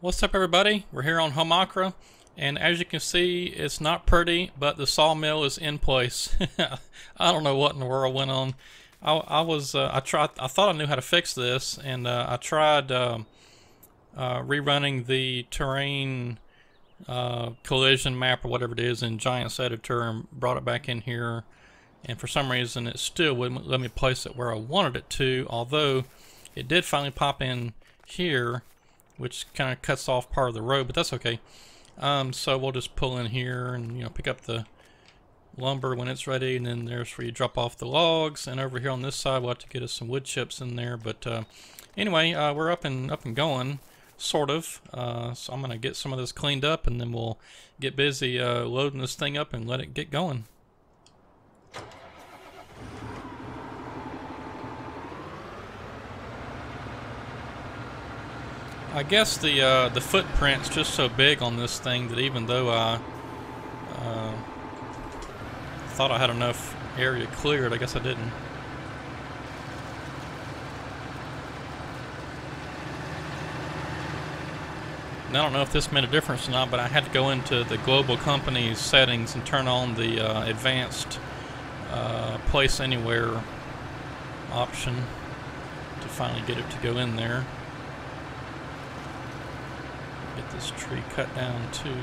What's up, everybody? We're here on Holmakra, and as you can see, it's not pretty, but the sawmill is in place. I don't know what in the world went on. I thought I knew how to fix this, and I tried rerunning the terrain collision map or whatever it is in Giants Editor and brought it back in here, and for some reason it still wouldn't let me place it where I wanted it to, although it did finally pop in here, which kind of cuts off part of the road, but that's okay. So we'll just pull in here and pick up the lumber when it's ready, and then there's where you drop off the logs, and over here on this side we'll have to get us some wood chips in there. But anyway, we're up and going, sort of. So I'm gonna get some of this cleaned up, and then we'll get busy loading this thing up and let it get going. I guess the footprint's just so big on this thing that even though I thought I had enough area cleared, I guess I didn't. And I don't know if this made a difference or not, but I had to go into the global company settings and turn on the advanced place anywhere option to finally get it to go in there. Get this tree cut down too.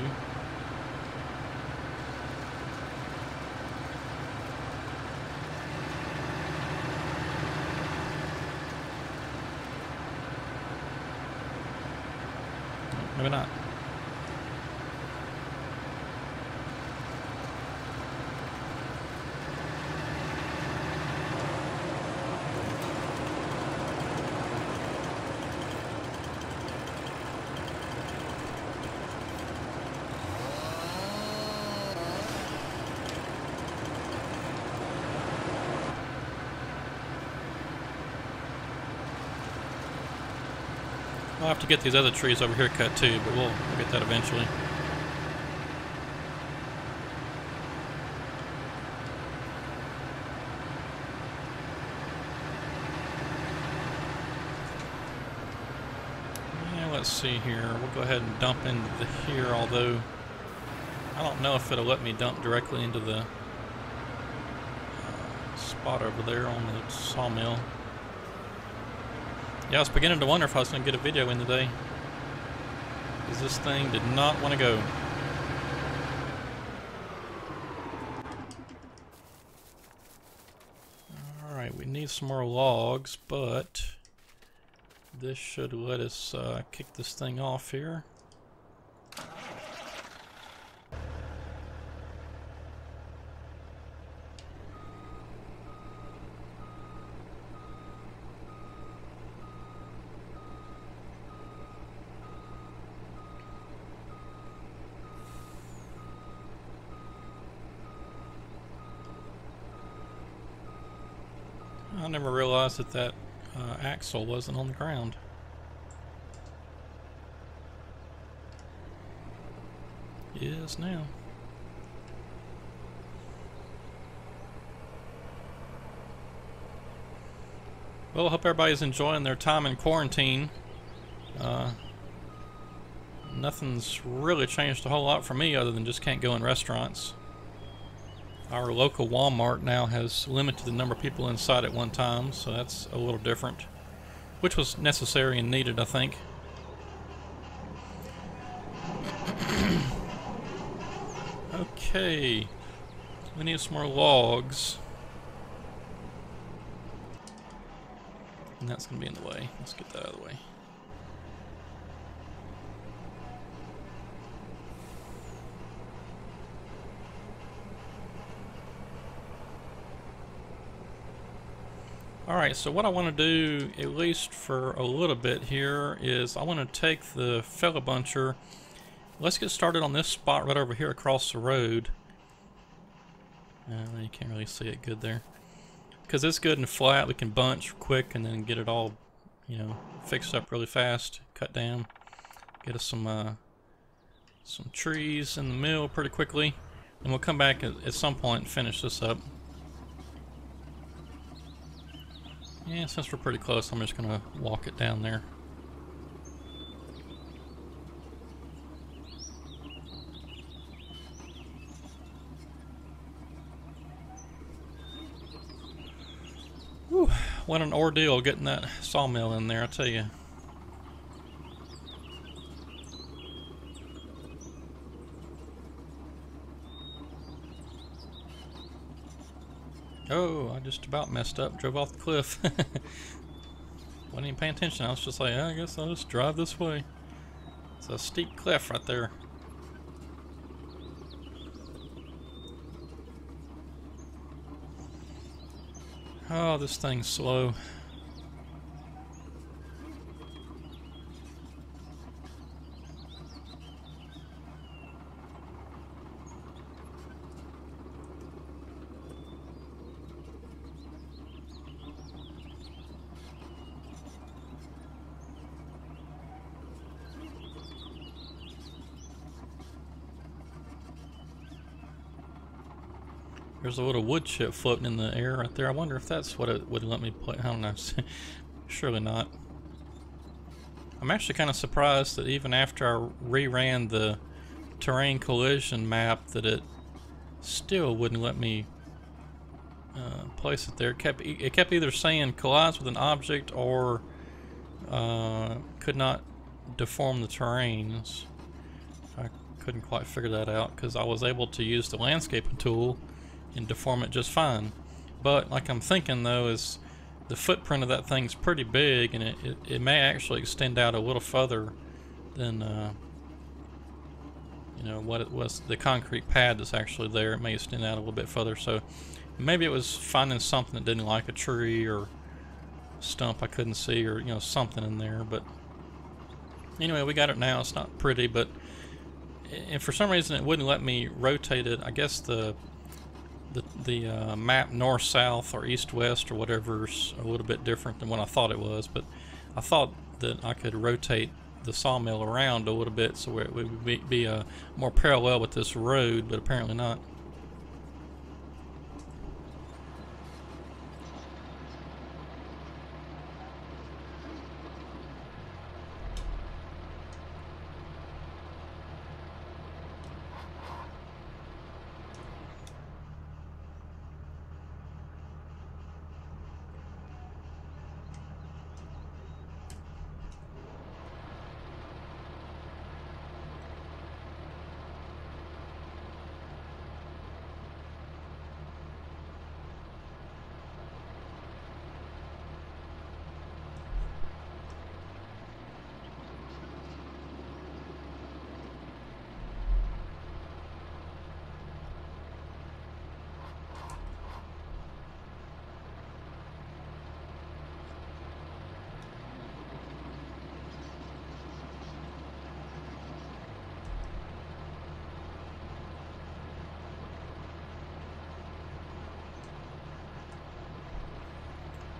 Maybe not. I'll have to get these other trees over here cut too, but we'll get that eventually. Yeah, let's see here. We'll go ahead and dump into here, although I don't know if it'll let me dump directly into the spot over there on the sawmill. Yeah, I was beginning to wonder if I was going to get a video in today, because this thing did not want to go. Alright, we need some more logs, but this should let us kick this thing off here. I never realized that that axle wasn't on the ground. It is now. Well, I hope everybody's enjoying their time in quarantine. Nothing's really changed a whole lot for me other than just can't go in restaurants. Our local Walmart now has limited the number of people inside at one time, so that's a little different, which was necessary and needed, I think. Okay, we need some more logs, and that's going to be in the way. Let's get that out of the way. Alright, so what I want to do, at least for a little bit here, is I want to take the fella buncher. Let's get started on this spot right over here across the road. You can't really see it good there. Because it's good and flat, we can bunch quick and then get it all, fixed up really fast, cut down. Get us some trees in the mill pretty quickly. And we'll come back at some point and finish this up. Yeah, since we're pretty close, I'm just going to walk it down there. What an ordeal getting that sawmill in there, I tell you. Oh, I just about messed up, drove off the cliff. Wasn't even paying attention. I was just like, I guess I'll just drive this way. It's a steep cliff right there. Oh, this thing's slow. There's a little wood chip floating in the air right there. I wonder if that's what it would let me play. I don't know. Surely not. I'm actually kind of surprised that even after I reran the terrain collision map that it still wouldn't let me place it there. It kept either saying collides with an object or could not deform the terrains. I couldn't quite figure that out because I was able to use the landscaping tool and deform it just fine. But like I'm thinking though is the footprint of that thing's pretty big, and it may actually extend out a little further than you know what it was. The concrete pad that's actually there, it may extend out a little bit further. So maybe it was finding something that didn't like a tree or stump I couldn't see, or you know, something in there. But anyway, we got it now. It's not pretty, but and for some reason it wouldn't let me rotate it. I guess the map north-south or east-west or whatever's a little bit different than what I thought it was, but I thought that I could rotate the sawmill around a little bit so it would be more parallel with this road, but apparently not.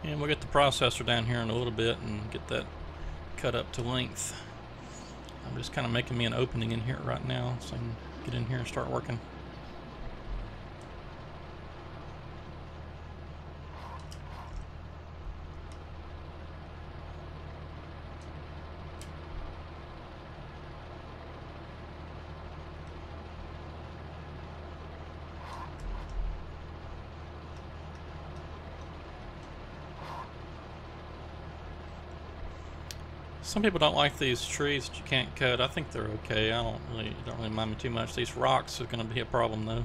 And we'll get the processor down here in a little bit and get that cut up to length. I'm just kind of making me an opening in here right now so I can get in here and start working. Some people don't like these trees that you can't cut. I think they're okay. I don't really mind me too much. These rocks are going to be a problem though.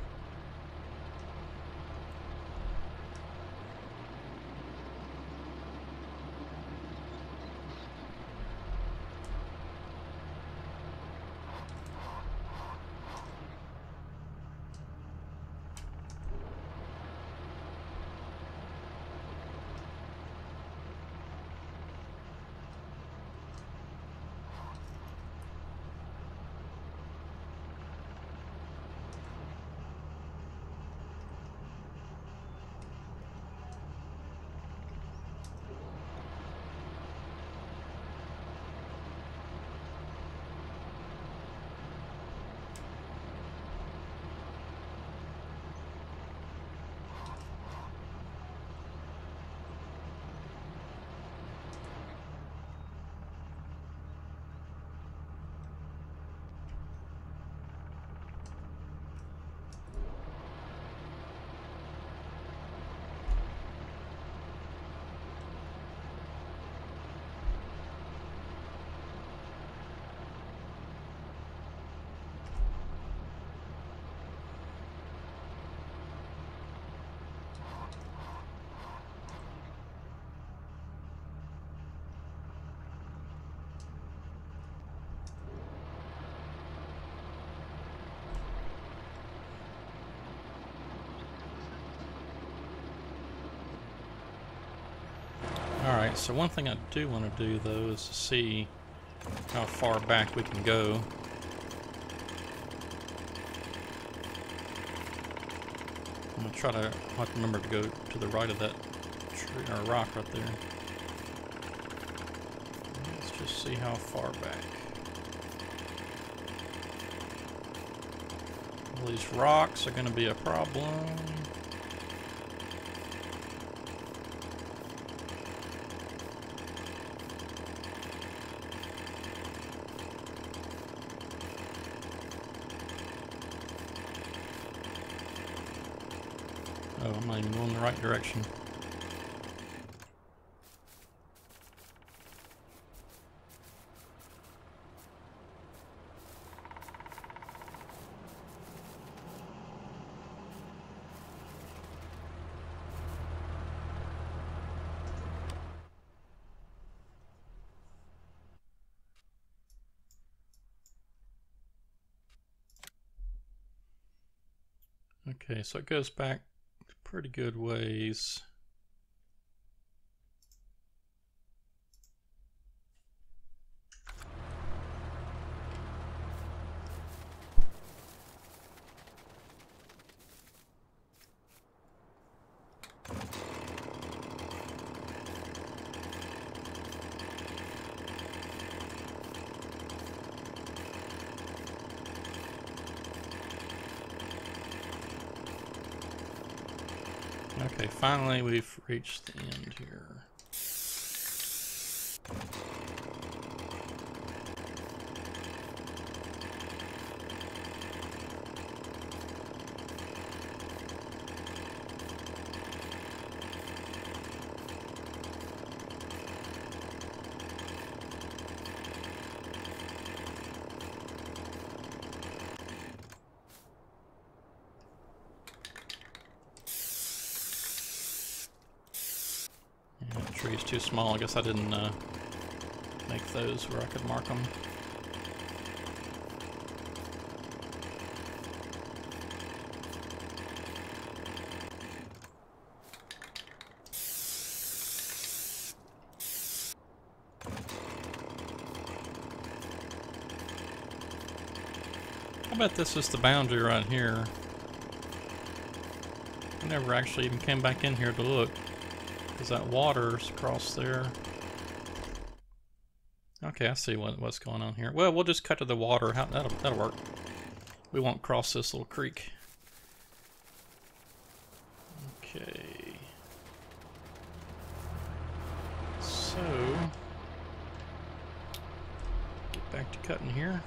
Alright, so one thing I do want to do though is to see how far back we can go. I'm going to try to, I'll have to remember to go to the right of that tree or rock right there. Let's just see how far back. All these rocks are going to be a problem. Oh, I'm not even going in the right direction. Okay, so it goes back pretty good ways. Okay, finally we've reached the end here. Tree's too small. I guess I didn't make those where I could mark them. I bet this is the boundary right here. I never actually even came back in here to look. Because that water's across there. Okay, I see what's going on here. Well, we'll just cut to the water. That'll work. We won't cross this little creek. Okay. So, get back to cutting here.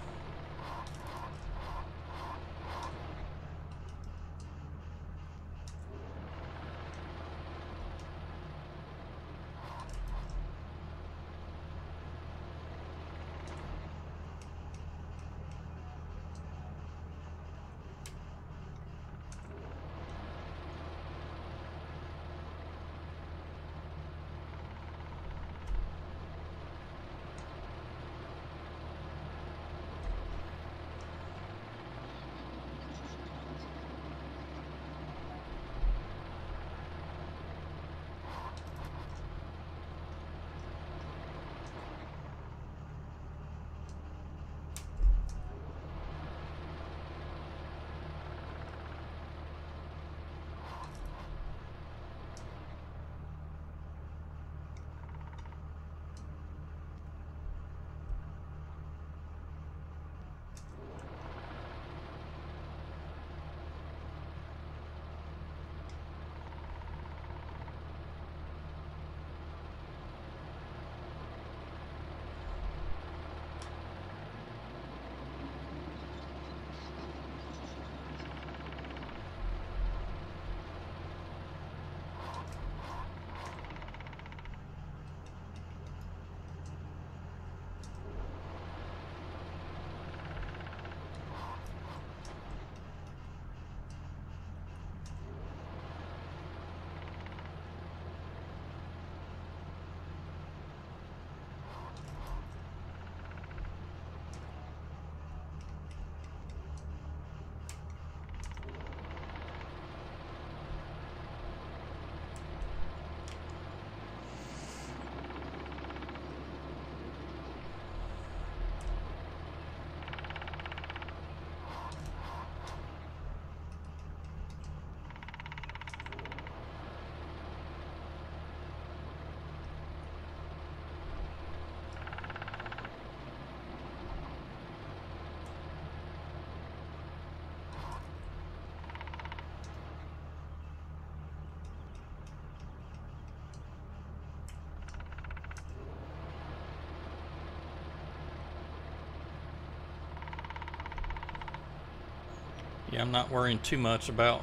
Yeah, I'm not worrying too much about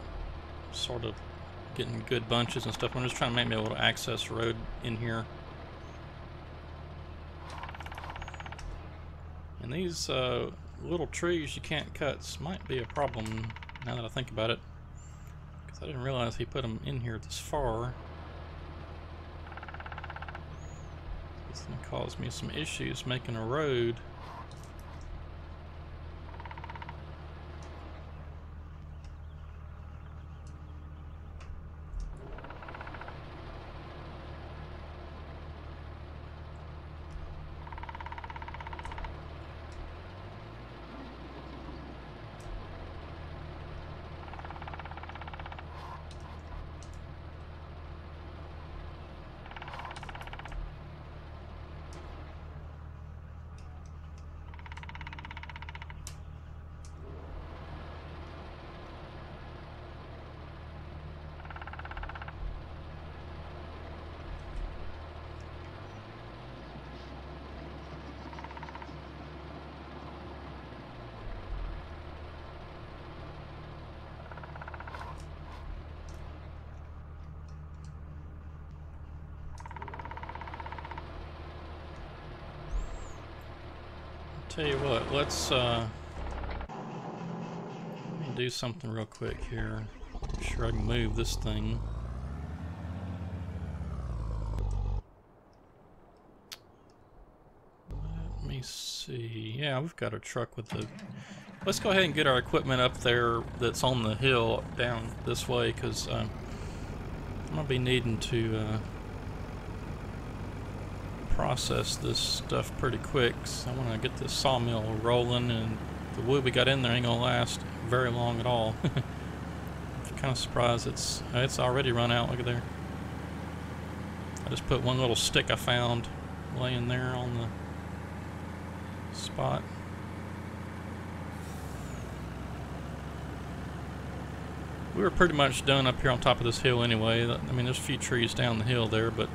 sort of getting good bunches and stuff. I'm just trying to make me able to access the road in here. And these little trees you can't cut might be a problem now that I think about it, because I didn't realize he put them in here this far. It's going to cause me some issues making a road. Tell you what, let's let me do something real quick here. Make sure I can move this thing. Let me see. Yeah, we've got a truck with the... Let's go ahead and get our equipment up there that's on the hill down this way, because I'm going to be needing to process this stuff pretty quick. So I want to get this sawmill rolling, and the wood we got in there ain't gonna last very long at all. I'm kind of surprised it's already run out. Look at there. I just put one little stick I found laying there on the spot. We were pretty much done up here on top of this hill anyway. I mean, there's a few trees down the hill there, but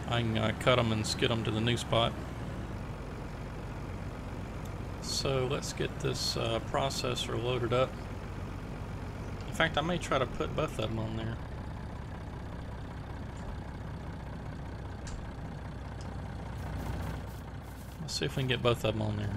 I can cut them and skid them to the new spot. So let's get this processor loaded up. In fact, I may try to put both of them on there. Let's see if we can get both of them on there.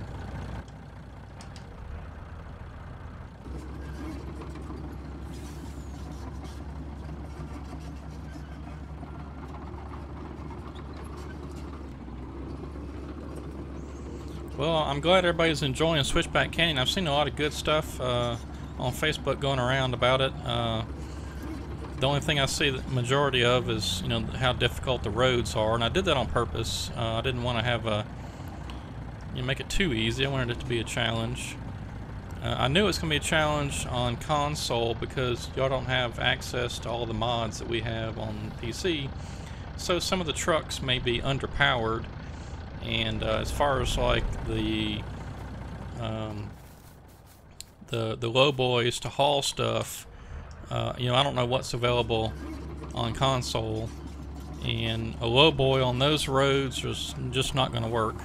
Well, I'm glad everybody's enjoying Switchback Canyon. I've seen a lot of good stuff on Facebook going around about it. The only thing I see the majority of is, you know, how difficult the roads are, and I did that on purpose. I didn't want to have make it too easy. I wanted it to be a challenge. I knew it was going to be a challenge on console because y'all don't have access to all the mods that we have on PC, so some of the trucks may be underpowered. And as far as like the low boys to haul stuff, you know, I don't know what's available on console, and a low boy on those roads is just not going to work.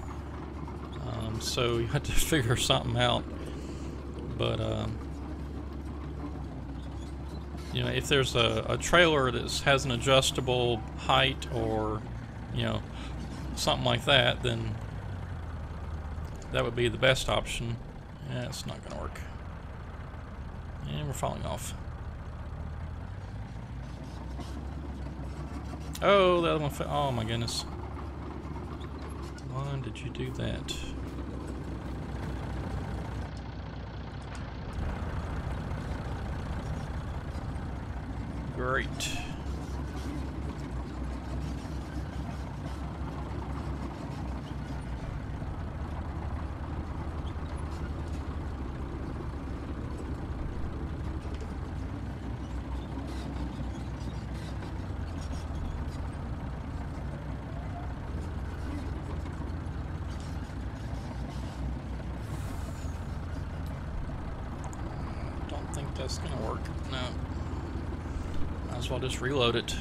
So you have to figure something out. But you know, if there's a trailer that has an adjustable height, or you know, something like that, then that would be the best option. Yeah, it's not gonna work. And we're falling off. Oh, the other one fell. Oh my goodness. Why did you do that? Great. That's gonna work. No. Might as well just reload it.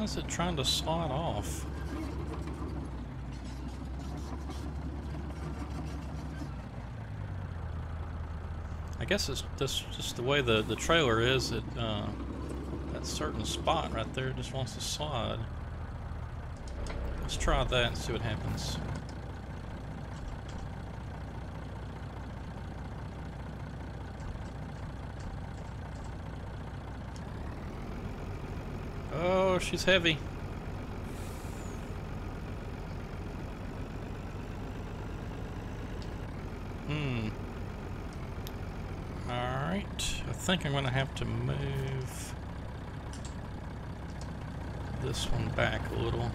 is it trying to slide off? I guess it's just the way the trailer is. That certain spot right there just wants to slide. Let's try that and see what happens. Oh, she's heavy. Alright, I think I'm gonna have to move this one back a little.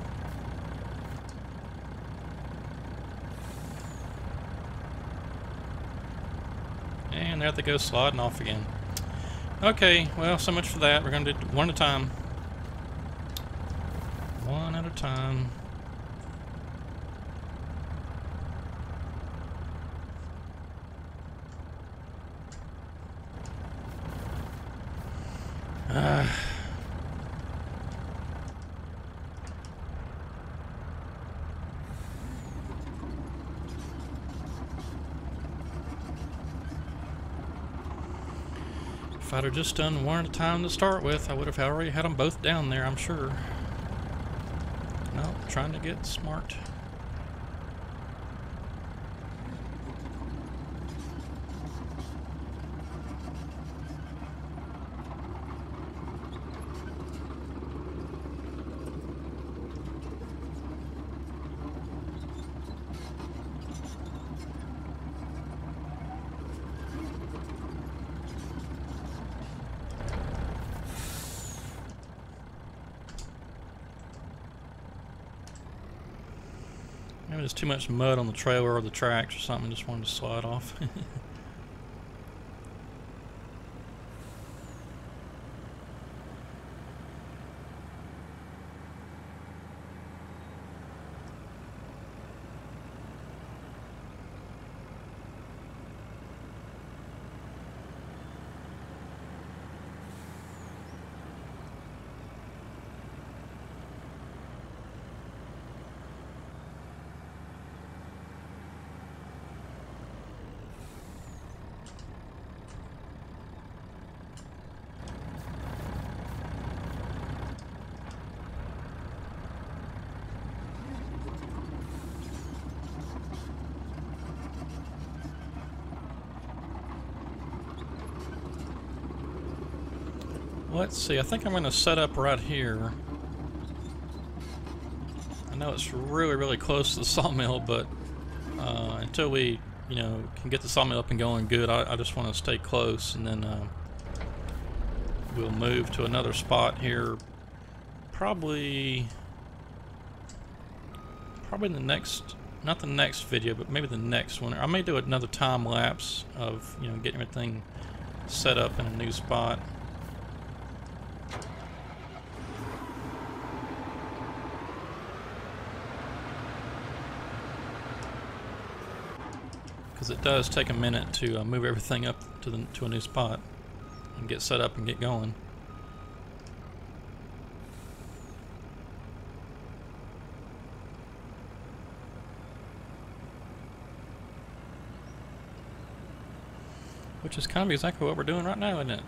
And there they go, sliding off again. Okay, well, so much for that. We're gonna do one at a time. One at a time. If I'd have just done one at a time to start with, I would have already had them both down there, I'm sure. No, trying to get smart. Maybe there's too much mud on the trailer or the tracks or something, just wanted to slide off. Let's see, I think I'm going to set up right here. I know it's really, really close to the sawmill, but until we, can get the sawmill up and going good, I just want to stay close, and then we'll move to another spot here. Probably the next, not the next video, but maybe the next one. I may do another time lapse of, getting everything set up in a new spot. Because it does take a minute to move everything up to a new spot and get set up and get going. Which is kind of exactly what we're doing right now, isn't it?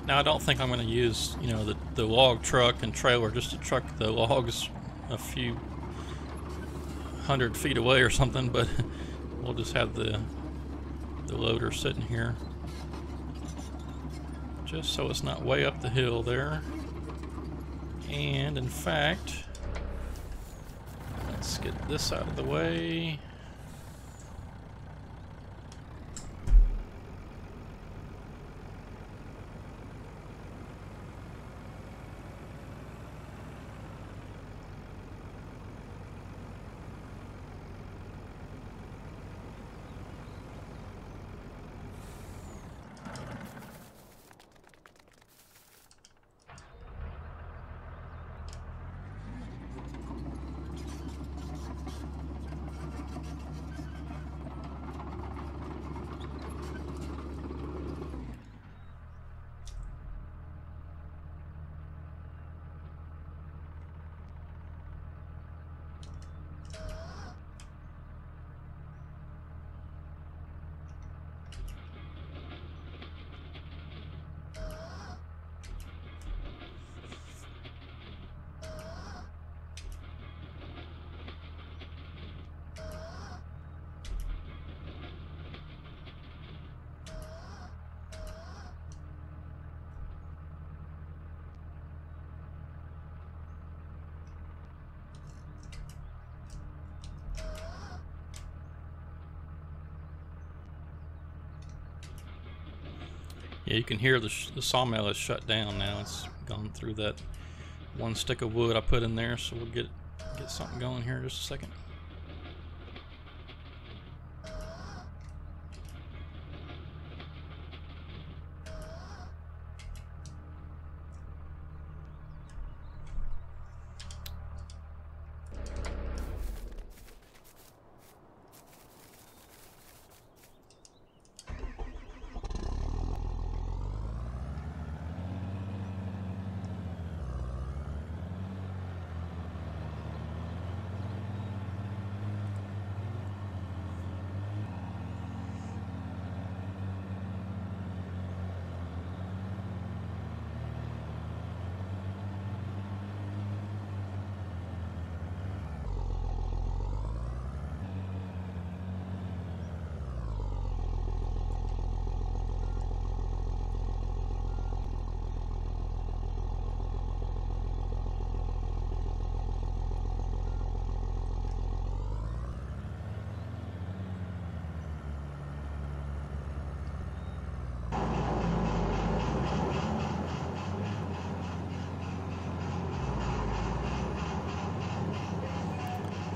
Now I don't think I'm going to use, you know, the log truck and trailer just to truck the logs a few 100 feet away or something, but we'll just have the loader sitting here, just so it's not way up the hill there. And in fact, let's get this out of the way. Yeah, you can hear the sawmill is shut down now. It's gone through that one stick of wood I put in there, so we'll get something going here in just a second.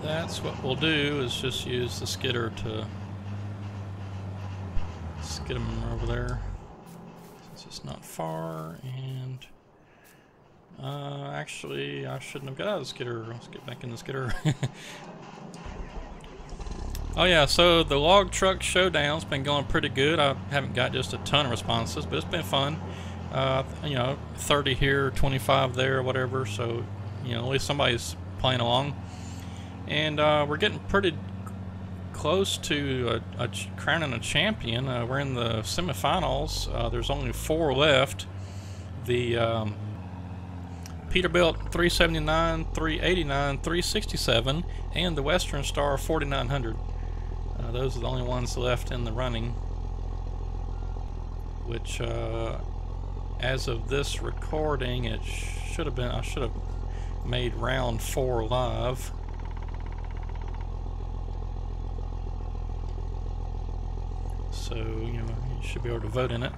That's what we'll do, is just use the skidder to skid them over there, since it's not far. And actually I shouldn't have got out of the skidder. Let's get back in the skidder. Oh yeah, so the log truck showdown's been going pretty good. I haven't got just a ton of responses, but it's been fun. You know, 30 here, 25 there, whatever, so you know, at least somebody's playing along. And we're getting pretty close to crowning a champion. We're in the semifinals. There's only 4 left. The Peterbilt 379, 389, 367, and the Western Star 4900. Those are the only ones left in the running, which as of this recording, it should have been, I should have made round 4 live. So, you know, you should be able to vote in it.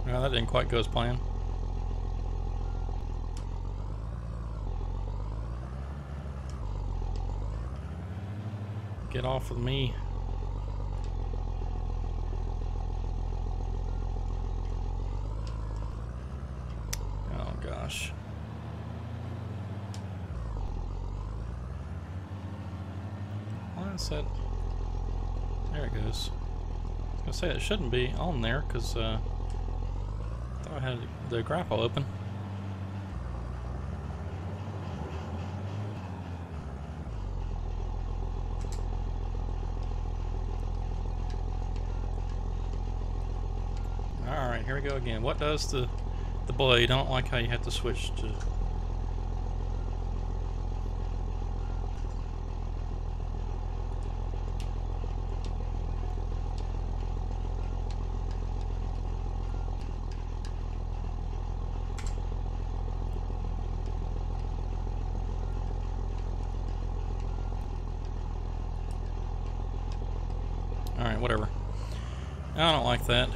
Well, that didn't quite go as planned. Get off of me. Oh gosh. What's that? There it goes. I was gonna say it shouldn't be on there because I thought I had the grapple open. Alright, here we go again. What does the blade? I don't like how you have to switch to... Alright, whatever. I don't like that.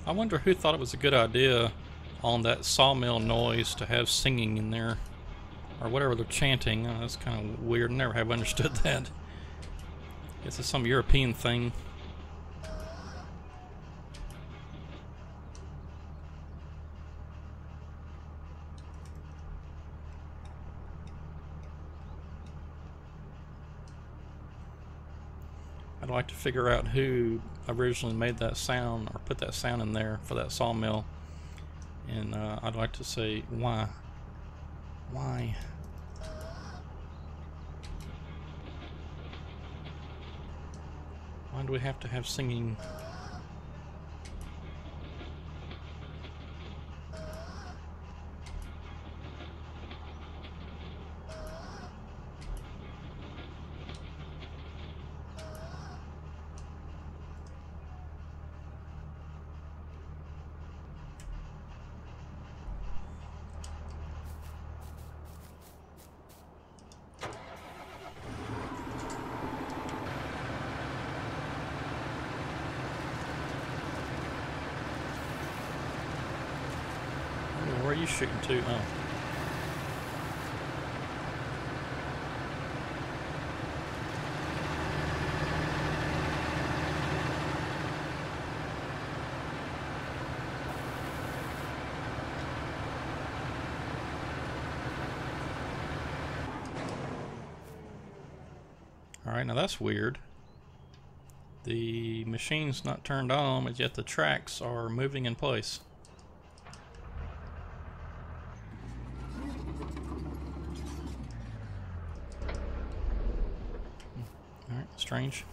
I wonder who thought it was a good idea on that sawmill noise to have singing in there, or whatever they're chanting. That's kind of weird. Never have understood that. Guess it's some European thing. I'd like to figure out who originally made that sound or put that sound in there for that sawmill, and I'd like to say why. Why do we have to have singing? Where are you shooting to? Oh. Alright, now that's weird. The machine's not turned on, but yet the tracks are moving in place. Alright, strange.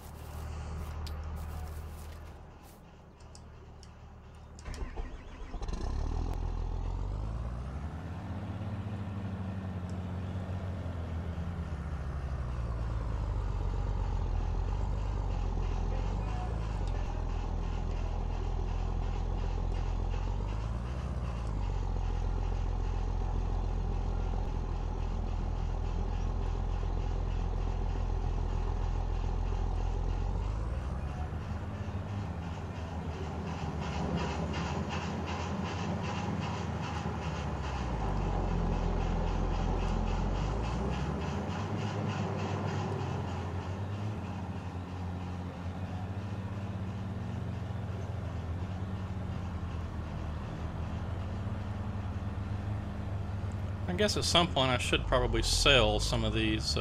guess at some point I should probably sell some of these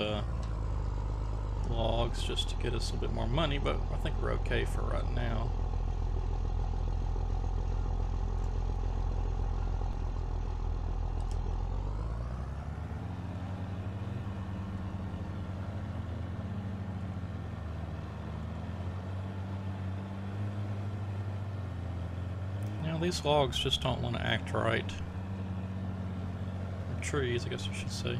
logs just to get us a little bit more money, but I think we're okay for right now. Now these logs just don't want to act right. Or trees, I guess I should say.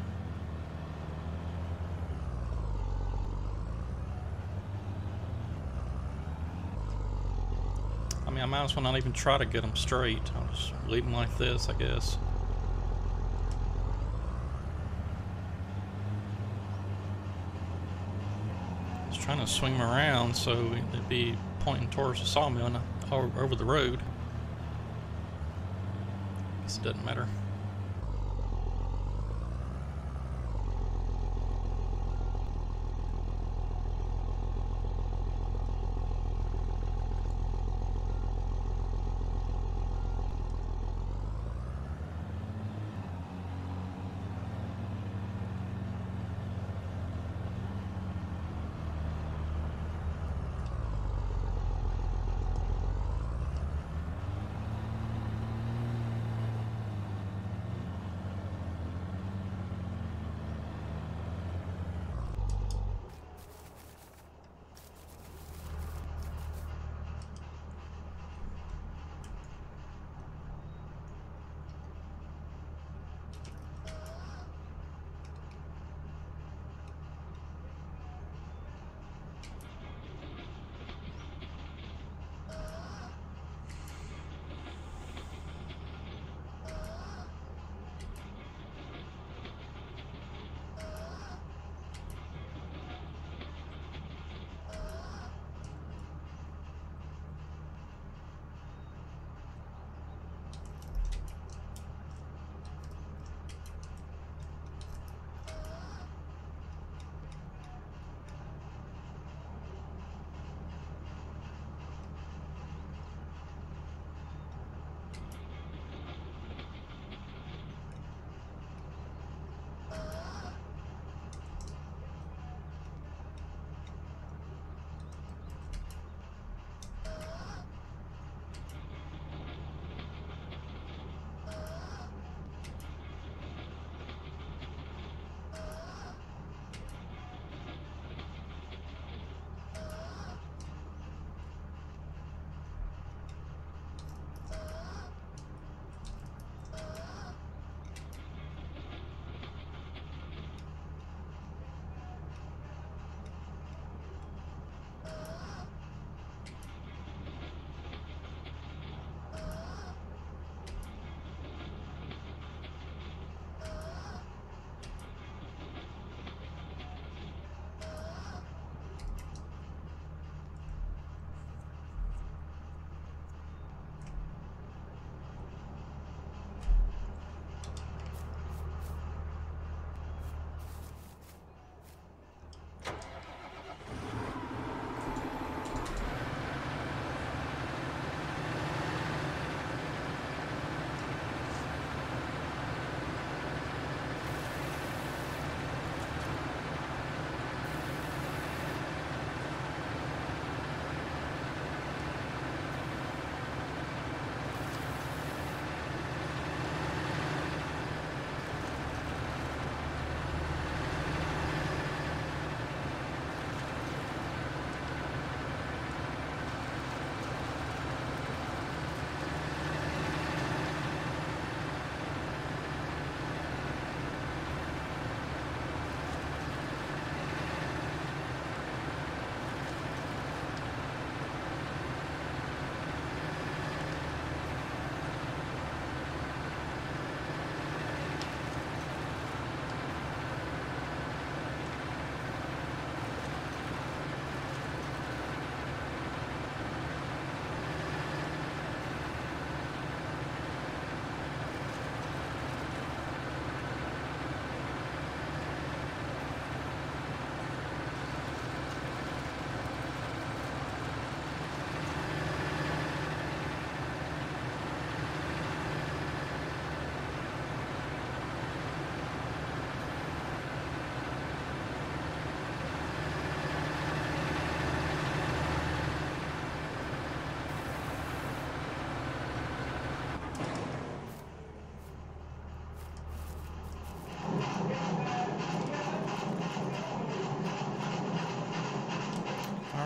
I mean, I might as well not even try to get them straight. I'll just leave them like this, I guess. Just trying to swing them around so they'd be pointing towards the sawmill and over the road. Guess it doesn't matter.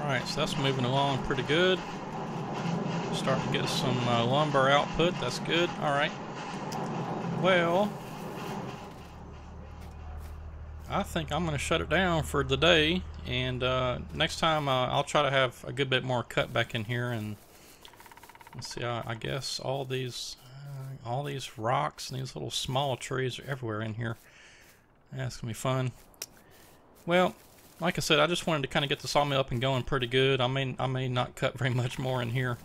Alright, so that's moving along pretty good. Starting to get some lumber output. That's good. Alright. Well, I think I'm going to shut it down for the day. And next time I'll try to have a good bit more cut back in here. And let's see, I guess all these rocks and these little small trees are everywhere in here. That's going to be fun. Well, like I said, I just wanted to kind of get the sawmill up and going pretty good. I may not cut very much more in here.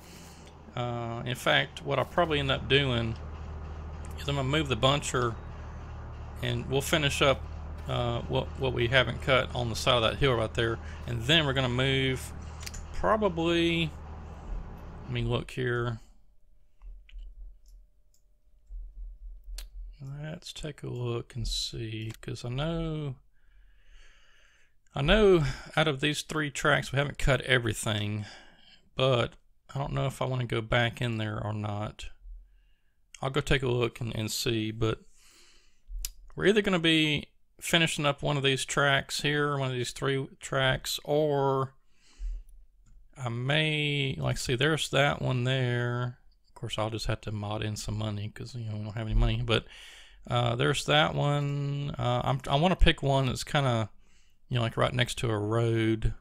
In fact, what I'll probably end up doing is I'm going to move the buncher and we'll finish up what we haven't cut on the side of that hill right there. And then we're going to move probably, let me look here. Let's take a look and see, because I know out of these 3 tracks we haven't cut everything, but I don't know if I want to go back in there or not. I'll go take a look and see, but we're either going to be finishing up one of these tracks here, one of these 3 tracks, or I may, like, see, there's that one there. Of course, I'll just have to mod in some money because, you know, we don't have any money, but there's that one. I want to pick one that's kind of, you know, like right next to a road,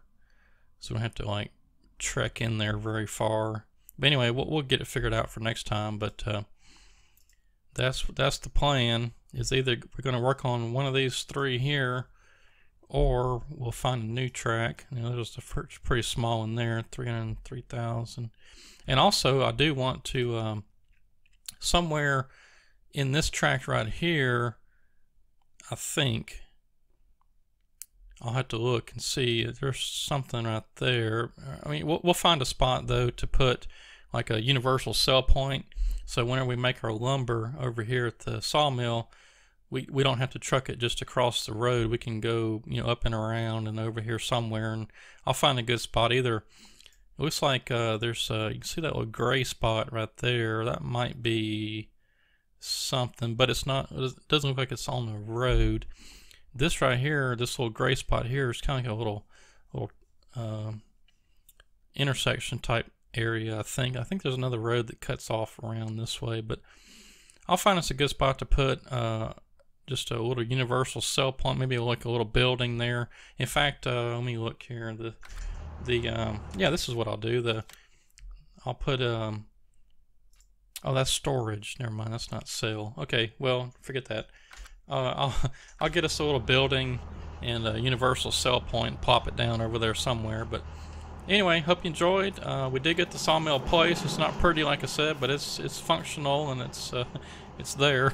so we don't have to like trek in there very far. But anyway, we'll get it figured out for next time. But that's the plan. Is either we're going to work on one of these 3 here, or we'll find a new track. You know, there's a pretty small one there, 303,000. And also, I do want to somewhere in this track right here, I think I'll have to look and see if there's something right there. I mean, we'll find a spot though to put like a universal sell point. So whenever we make our lumber over here at the sawmill, we don't have to truck it just across the road. We can go, you know, up and around and over here somewhere, and I'll find a good spot. Either it looks like there's you can see that little gray spot right there. That might be something, but it's not. It doesn't look like it's on the road. This right here, this little gray spot here, is kind of like a little intersection type area. I think there's another road that cuts off around this way, but I'll find us a good spot to put just a little universal sell point, maybe like a little building there. In fact, let me look here. Yeah, this is what I'll do. I'll put oh, that's storage. Never mind, that's not sale. Okay, well, forget that. I'll get us a little building and a universal sell point, plop it down over there somewhere. But anyway, hope you enjoyed. We did get the sawmill place. It's not pretty, like I said, but it's functional and it's there.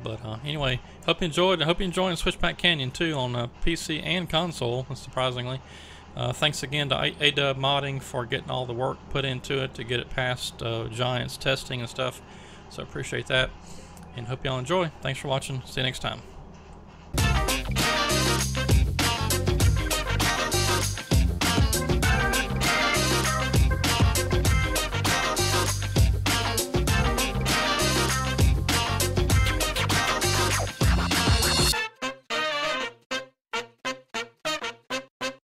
But anyway, hope you enjoyed. I hope you're enjoying Switchback Canyon too on PC and console, surprisingly. Thanks again to ADub Modding for getting all the work put into it to get it past Giants testing and stuff. So I appreciate that, and hope y'all enjoy. Thanks for watching. See you next time.